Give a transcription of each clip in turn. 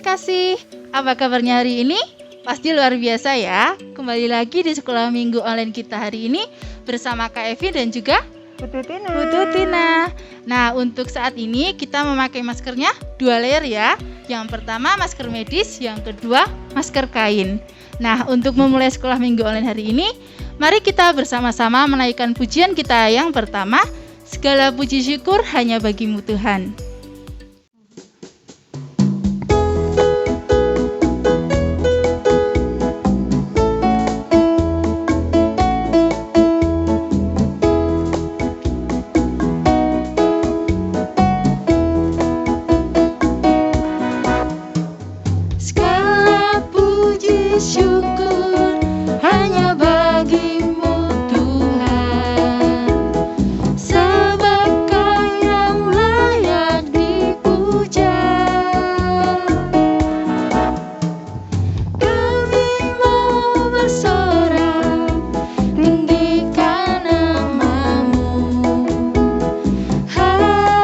terkasih, apa kabarnya hari ini? Pasti luar biasa ya. Kembali lagi di sekolah minggu online kita hari ini bersama Kak Evi dan juga Bu Tina. Nah, untuk saat ini kita memakai maskernya 2 layer ya. Yang pertama masker medis, yang kedua masker kain. Nah, untuk memulai sekolah minggu online hari ini, mari kita bersama-sama menaikkan pujian kita yang pertama. Segala puji syukur hanya bagimu Tuhan. Syukur hanya bagimu Tuhan, sebab Kau yang layak dipuja. Kami mau bersorak, tinggikan nama-Mu. Haleluya.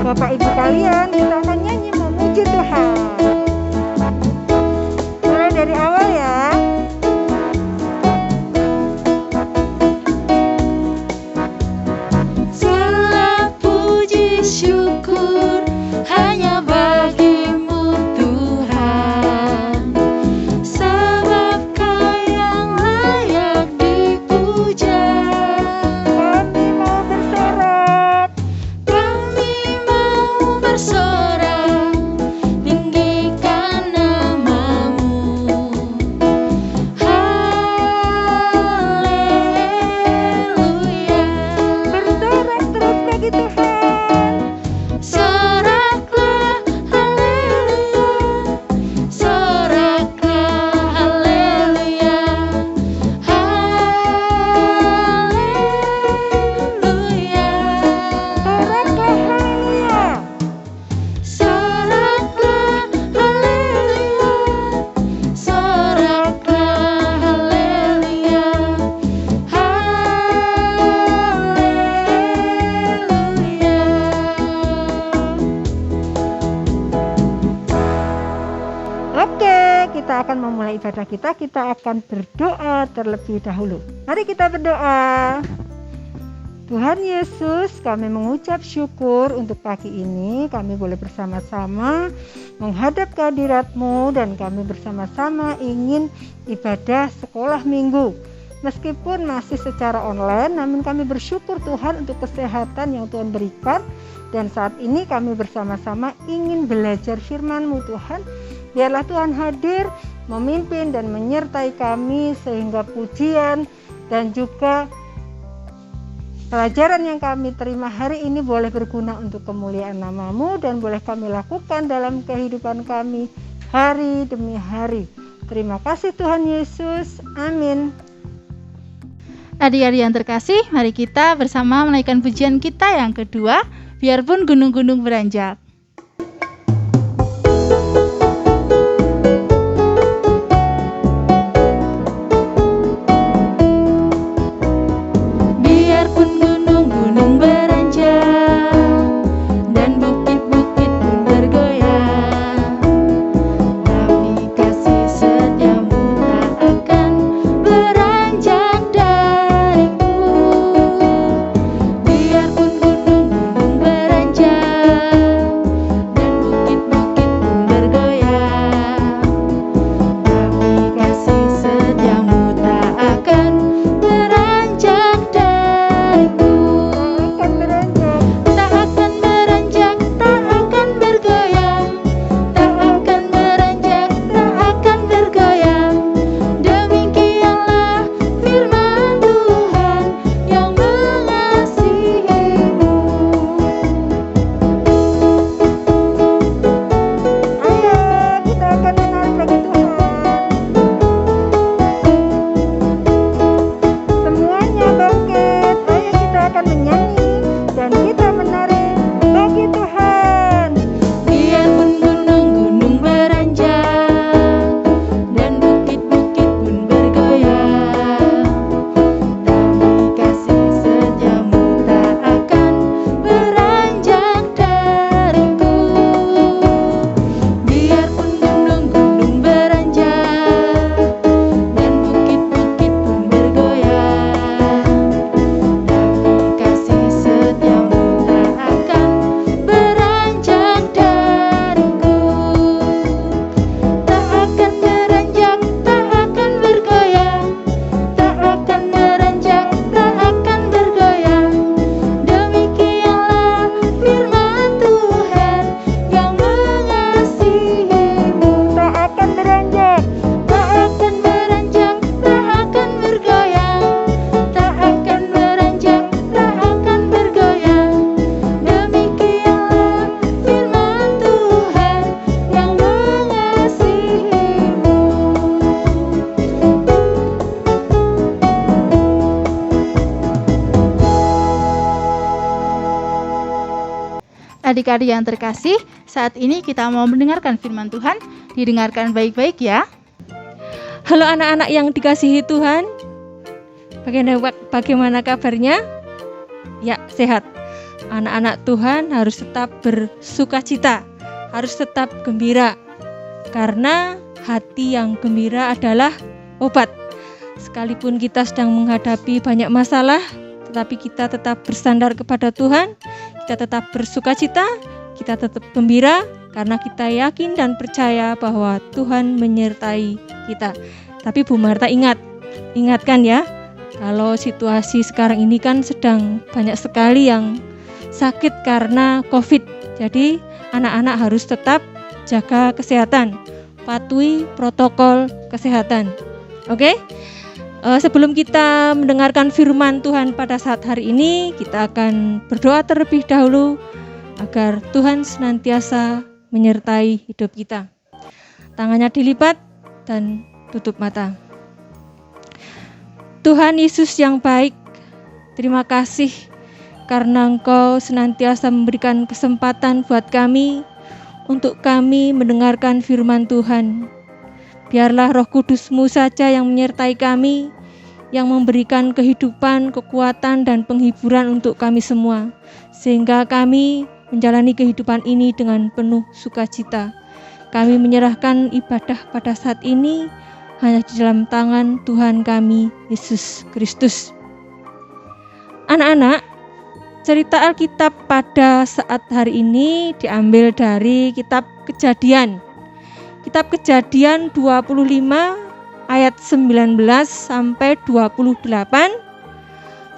Bapak Ibu kalian, kita akan nyanyi memuji Tuhan. Mulai dari awal ya. Segala puji syukur hanya bagimu Tuhan, sebab Kau yang layak dipuja. Bersorak, tinggikan nama-Mu. Haleluya. Bersorak terus bagi Tuhan. Soraklah haleluya. Soraklah haleluya. Haleluya. Soraklah haleluya. Soraklah haleluya, soraklah haleluya, haleluya. Oke, kita akan memulai ibadah kita. Kita akan berdoa terlebih dahulu. Mari kita berdoa. Tuhan Yesus, kami mengucap syukur untuk pagi ini kami boleh bersama-sama menghadap kehadirat-Mu dan kami bersama-sama ingin ibadah sekolah minggu. Meskipun masih secara online, namun kami bersyukur Tuhan untuk kesehatan yang Tuhan berikan. Dan saat ini kami bersama-sama ingin belajar firman-Mu Tuhan. Biarlah Tuhan hadir, memimpin dan menyertai kami sehingga pujian dan juga pelajaran yang kami terima hari ini boleh berguna untuk kemuliaan nama-Mu dan boleh kami lakukan dalam kehidupan kami hari demi hari. Terima kasih Tuhan Yesus. Amin. Adik-adik yang terkasih, mari kita bersama menaikkan pujian kita yang kedua, biarpun gunung-gunung beranjak. Biarpun gunung-gunung beranjak Adik-adik yang terkasih, saat ini kita mau mendengarkan firman Tuhan. Didengarkan baik-baik ya. Halo anak-anak yang dikasihi Tuhan. Bagaimana kabarnya? Ya, sehat. Anak-anak Tuhan harus tetap bersukacita, harus tetap gembira. Karena hati yang gembira adalah obat. Sekalipun kita sedang menghadapi banyak masalah, tetapi kita tetap bersandar kepada Tuhan, kita tetap bersukacita, kita tetap gembira, karena kita yakin dan percaya bahwa Tuhan menyertai kita. Tapi Bu Marta ingatkan ya, kalau situasi sekarang ini kan sedang banyak sekali yang sakit karena COVID. Jadi anak-anak harus tetap jaga kesehatan, patuhi protokol kesehatan. Oke? Sebelum kita mendengarkan firman Tuhan pada saat hari ini, kita akan berdoa terlebih dahulu agar Tuhan senantiasa menyertai hidup kita. Tangannya dilipat dan tutup mata. Tuhan Yesus yang baik, terima kasih karena Engkau senantiasa memberikan kesempatan buat kami untuk kami mendengarkan firman Tuhan. Biarlah Roh Kudus-Mu saja yang menyertai kami, yang memberikan kehidupan, kekuatan, dan penghiburan untuk kami semua, sehingga kami menjalani kehidupan ini dengan penuh sukacita. Kami menyerahkan ibadah pada saat ini hanya di dalam tangan Tuhan kami, Yesus Kristus. Anak-anak, cerita Alkitab pada saat hari ini diambil dari kitab Kejadian. Kitab Kejadian 25 ayat 19 sampai 28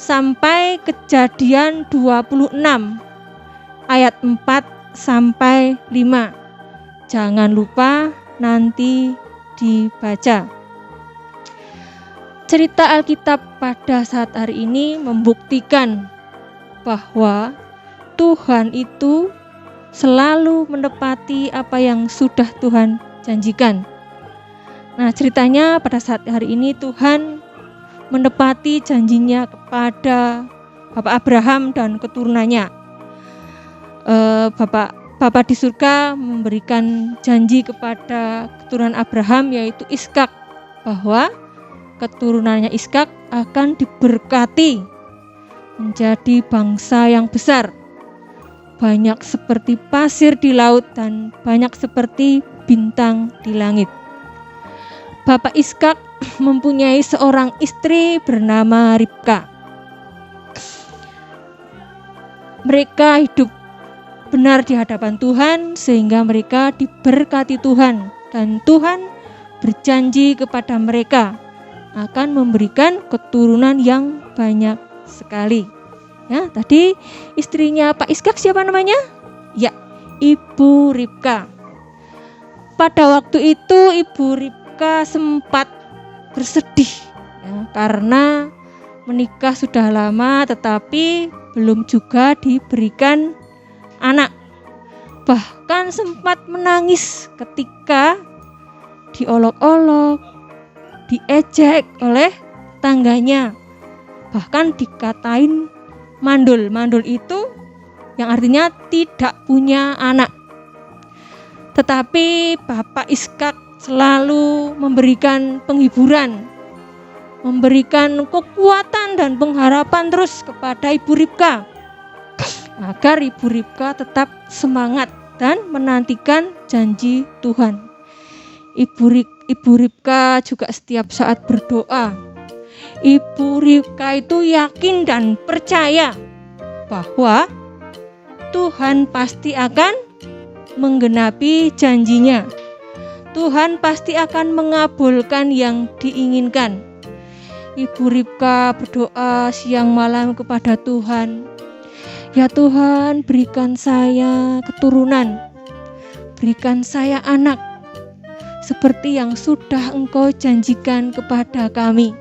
sampai Kejadian 26 ayat 4 sampai 5. Jangan lupa nanti dibaca. Cerita Alkitab pada saat hari ini membuktikan bahwa Tuhan itu selalu menepati apa yang sudah Tuhan janjikan. Nah, ceritanya pada saat hari ini Tuhan menepati janjinya kepada Bapak Abraham dan keturunannya. Bapak di surga memberikan janji kepada keturunan Abraham, yaitu Ishak, bahwa keturunannya Ishak akan diberkati menjadi bangsa yang besar, banyak seperti pasir di laut dan banyak seperti bintang di langit. Bapak Ishak mempunyai seorang istri bernama Ribka. Mereka hidup benar di hadapan Tuhan sehingga mereka diberkati Tuhan, dan Tuhan berjanji kepada mereka akan memberikan keturunan yang banyak sekali. Ya, tadi istrinya Pak Ishak siapa namanya? Ya, Ibu Ribka. Pada waktu itu Ibu Ribka sempat bersedih ya, karena menikah sudah lama tetapi belum juga diberikan anak. Bahkan sempat menangis ketika diolok-olok, diejek oleh tangganya. Bahkan dikatain mandul. Mandul itu yang artinya tidak punya anak. Tetapi Bapak Ishak selalu memberikan penghiburan, memberikan kekuatan dan pengharapan terus kepada Ibu Ribka, agar Ibu Ribka tetap semangat dan menantikan janji Tuhan. Ibu Ribka juga setiap saat berdoa. Ibu Ribka itu yakin dan percaya bahwa Tuhan pasti akan menggenapi janjinya. Tuhan pasti akan mengabulkan yang diinginkan. Ibu Ribka berdoa siang malam kepada Tuhan. Ya Tuhan, berikan saya keturunan, berikan saya anak, seperti yang sudah Engkau janjikan kepada kami.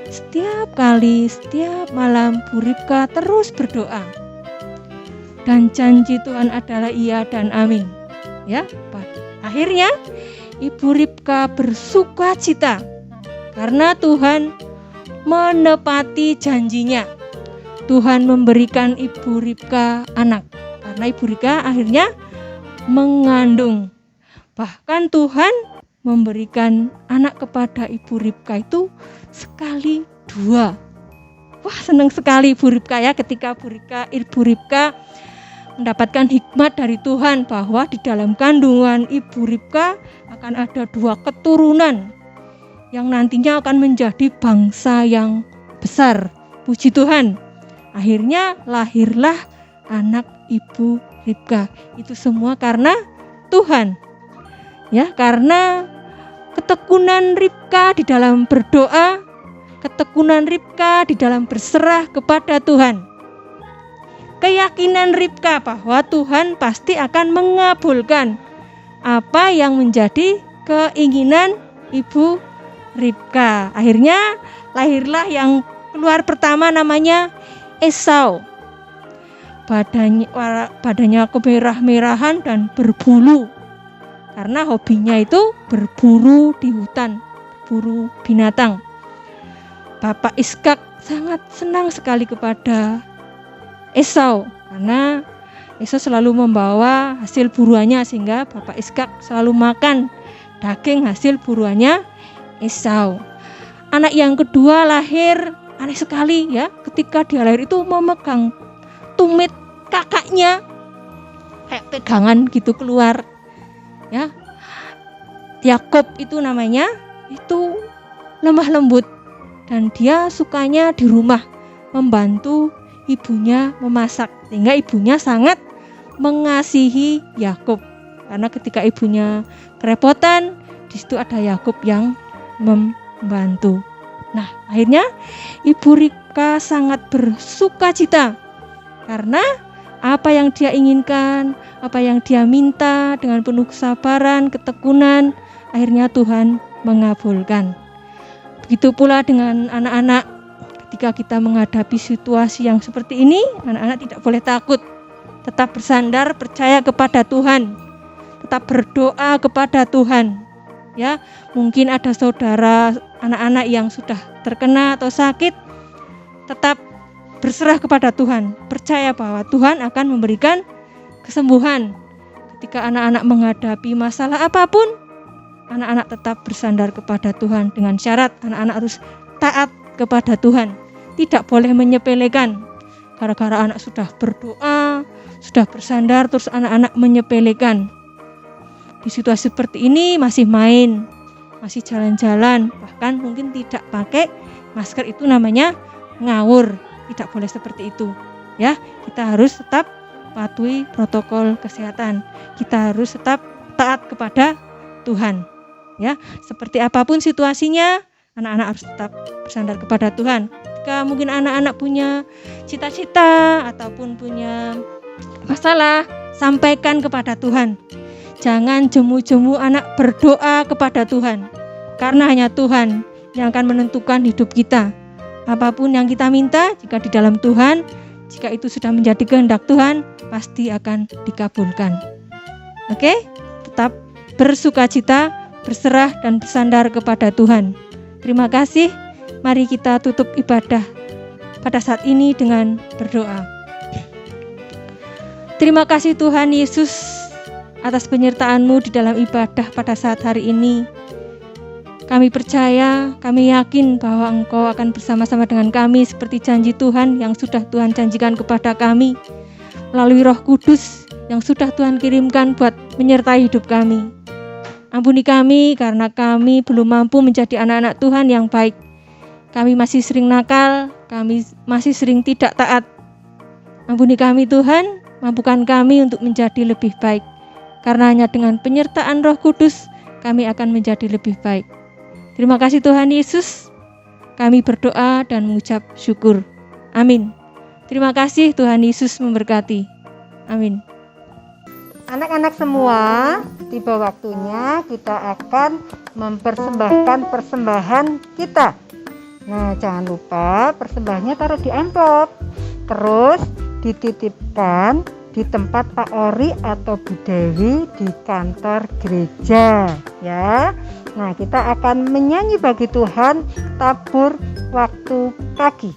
Setiap kali, setiap malam Bu Ribka terus berdoa. Dan janji Tuhan adalah iya dan amin. Ya, akhirnya Ibu Ribka bersukacita karena Tuhan menepati janjinya. Tuhan memberikan Ibu Ribka anak karena Ibu Rika akhirnya mengandung. Bahkan Tuhan memberikan anak kepada Ibu Ribka itu sekali 2. Wah, senang sekali Ibu Ribka ya ketika Ibu Ribka mendapatkan hikmat dari Tuhan bahwa di dalam kandungan Ibu Ribka akan ada 2 keturunan yang nantinya akan menjadi bangsa yang besar. Puji Tuhan. Akhirnya lahirlah anak Ibu Ribka. Itu semua karena Tuhan. Ya, karena ketekunan Ribka di dalam berdoa, ketekunan Ribka di dalam berserah kepada Tuhan. Keyakinan Ribka bahwa Tuhan pasti akan mengabulkan apa yang menjadi keinginan Ibu Ribka. Akhirnya lahirlah yang keluar pertama namanya Esau. Badannya kemerah-merahan dan berbulu. Karena hobinya itu berburu di hutan, berburu binatang. Bapak Ishak sangat senang sekali kepada Esau karena Esau selalu membawa hasil buruannya sehingga Bapak Ishak selalu makan daging hasil buruannya Esau. Anak yang kedua lahir aneh sekali ya, ketika dia lahir itu memegang tumit kakaknya kayak pegangan gitu keluar. Ya, Yakob itu namanya, itu lemah lembut dan dia sukanya di rumah membantu ibunya memasak sehingga ibunya sangat mengasihi Yakob karena ketika ibunya kerepotan di situ ada Yakob yang membantu. Nah, akhirnya Ibu Ribka sangat bersukacita karena apa yang dia inginkan, apa yang dia minta dengan penuh kesabaran, ketekunan, akhirnya Tuhan mengabulkan. Begitu pula dengan anak-anak, ketika kita menghadapi situasi yang seperti ini, anak-anak tidak boleh takut. Tetap bersandar, percaya kepada Tuhan. Tetap berdoa kepada Tuhan. Ya, mungkin ada saudara anak-anak yang sudah terkena atau sakit, tetap berserah kepada Tuhan, percaya bahwa Tuhan akan memberikan kesembuhan. Ketika anak-anak menghadapi masalah apapun, anak-anak tetap bersandar kepada Tuhan dengan syarat anak-anak harus taat kepada Tuhan. Tidak boleh menyepelekan. Gara-gara anak sudah berdoa, sudah bersandar, terus anak-anak menyepelekan. Di situasi seperti ini masih main, masih jalan-jalan, bahkan mungkin tidak pakai masker, itu namanya ngawur. Tidak boleh seperti itu. Ya, kita harus tetap patuhi protokol kesehatan. Kita harus tetap taat kepada Tuhan. Ya, seperti apapun situasinya, anak-anak harus tetap bersandar kepada Tuhan. Jika mungkin anak-anak punya cita-cita ataupun punya masalah, sampaikan kepada Tuhan. Jangan jemu-jemu anak berdoa kepada Tuhan. Karena hanya Tuhan yang akan menentukan hidup kita. Apapun yang kita minta, jika di dalam Tuhan, jika itu sudah menjadi kehendak Tuhan, pasti akan dikabulkan. Oke? Tetap bersukacita, berserah dan bersandar kepada Tuhan. Terima kasih. Mari kita tutup ibadah pada saat ini dengan berdoa. Terima kasih Tuhan Yesus atas penyertaan-Mu di dalam ibadah pada saat hari ini. Kami percaya, kami yakin bahwa Engkau akan bersama-sama dengan kami seperti janji Tuhan yang sudah Tuhan janjikan kepada kami melalui Roh Kudus yang sudah Tuhan kirimkan buat menyertai hidup kami. Ampuni kami karena kami belum mampu menjadi anak-anak Tuhan yang baik. Kami masih sering nakal, kami masih sering tidak taat. Ampuni kami Tuhan, mampukan kami untuk menjadi lebih baik. Karena hanya dengan penyertaan Roh Kudus kami akan menjadi lebih baik. Terima kasih Tuhan Yesus. Kami berdoa dan mengucap syukur. Amin. Terima kasih Tuhan Yesus memberkati. Amin. Anak-anak semua, tiba waktunya kita akan mempersembahkan persembahan kita. Nah, jangan lupa persembahannya taruh di amplop. Terus dititipkan di tempat Pak Ori atau Bu Dewi di kantor gereja, ya. Nah, kita akan menyanyi bagi Tuhan tabur waktu pagi.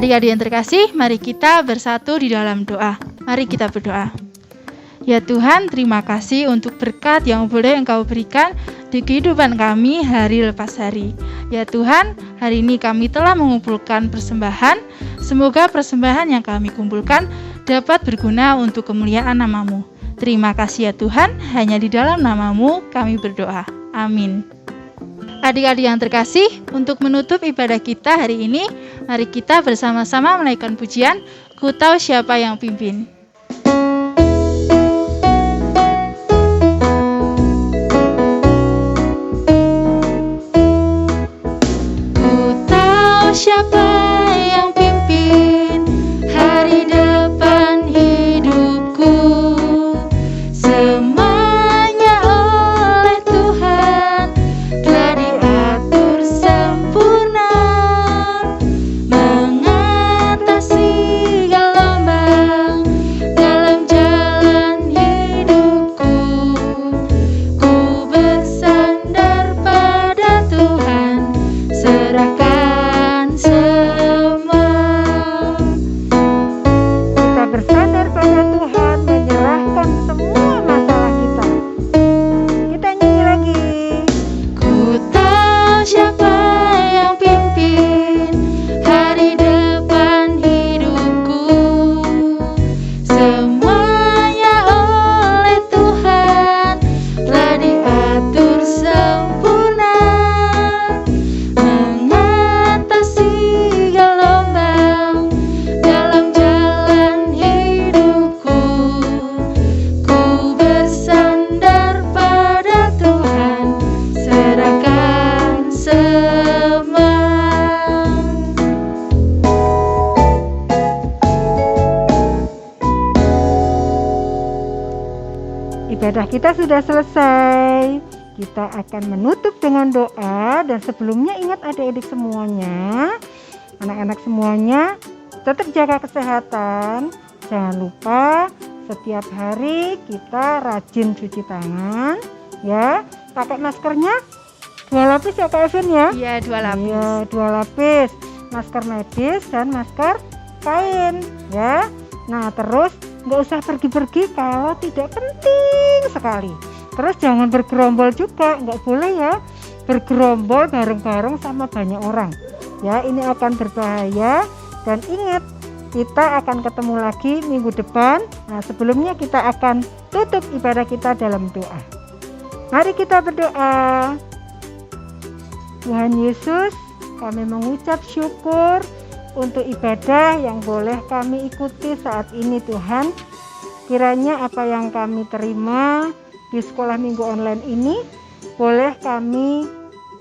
Adik-adik yang terkasih, mari kita bersatu di dalam doa. Mari kita berdoa. Ya Tuhan, terima kasih untuk berkat yang boleh Engkau berikan di kehidupan kami hari lepas hari. Ya Tuhan, hari ini kami telah mengumpulkan persembahan. Semoga persembahan yang kami kumpulkan dapat berguna untuk kemuliaan nama-Mu. Terima kasih ya Tuhan, hanya di dalam nama-Mu kami berdoa. Amin. Adik-adik yang terkasih, untuk menutup ibadah kita hari ini, mari kita bersama-sama menaikkan pujian, Ku Tahu Siapa Yang Pimpin. Siapa yang pimpin hari depan hidupku, semuanya oleh Tuhan telah diatur sempurna, mengatasi gelombang dalam jalan hidupku. Ku bersandar pada Tuhan, serahkan semua. Kita bersandar pada Tuhan, menyerahkan semua masalah kita. Kita nyanyi lagi. Ku tahu siapa yang pimpin hari depan hidupku, semuanya oleh Tuhan telah diatur sempurna, mengatasi gelombang dalam jalan hidupku. Ku bersandar pada Tuhan, serahkan semua. Ibadah kita sudah selesai. Kita akan menutup dengan doa, dan sebelumnya ingat adik-adik semuanya, anak-anak semuanya, tetap jaga kesehatan. Jangan lupa setiap hari kita rajin cuci tangan, ya. Pakai maskernya 2 lapis ya Kak Evin ya. Iya, 2 lapis. Iya, 2 lapis. Masker medis dan masker kain, ya. Nah, terus nggak usah pergi-pergi kalau tidak penting sekali. Terus jangan bergerombol juga, nggak boleh ya bergerombol bareng-bareng sama banyak orang. Ya, ini akan berbahaya. Dan ingat, kita akan ketemu lagi minggu depan. Nah, sebelumnya kita akan tutup ibadah kita dalam doa. Mari kita berdoa. Tuhan Yesus, kami mengucap syukur untuk ibadah yang boleh kami ikuti saat ini Tuhan. Kiranya apa yang kami terima di sekolah minggu online ini boleh kami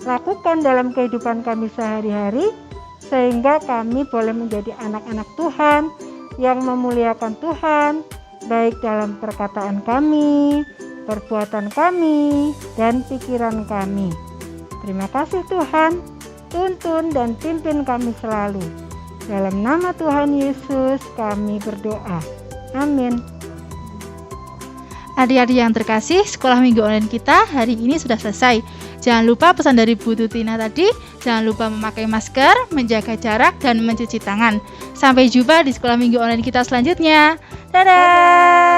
lakukan dalam kehidupan kami sehari-hari, sehingga kami boleh menjadi anak-anak Tuhan yang memuliakan Tuhan, baik dalam perkataan kami, perbuatan kami, dan pikiran kami. Terima kasih Tuhan, tuntun dan pimpin kami selalu. Dalam nama Tuhan Yesus kami berdoa. Amin. Adik-adik yang terkasih, sekolah minggu online kita hari ini sudah selesai. Jangan lupa pesan dari Bu Tutina tadi, jangan lupa memakai masker, menjaga jarak, dan mencuci tangan. Sampai jumpa di sekolah minggu online kita selanjutnya. Dadah!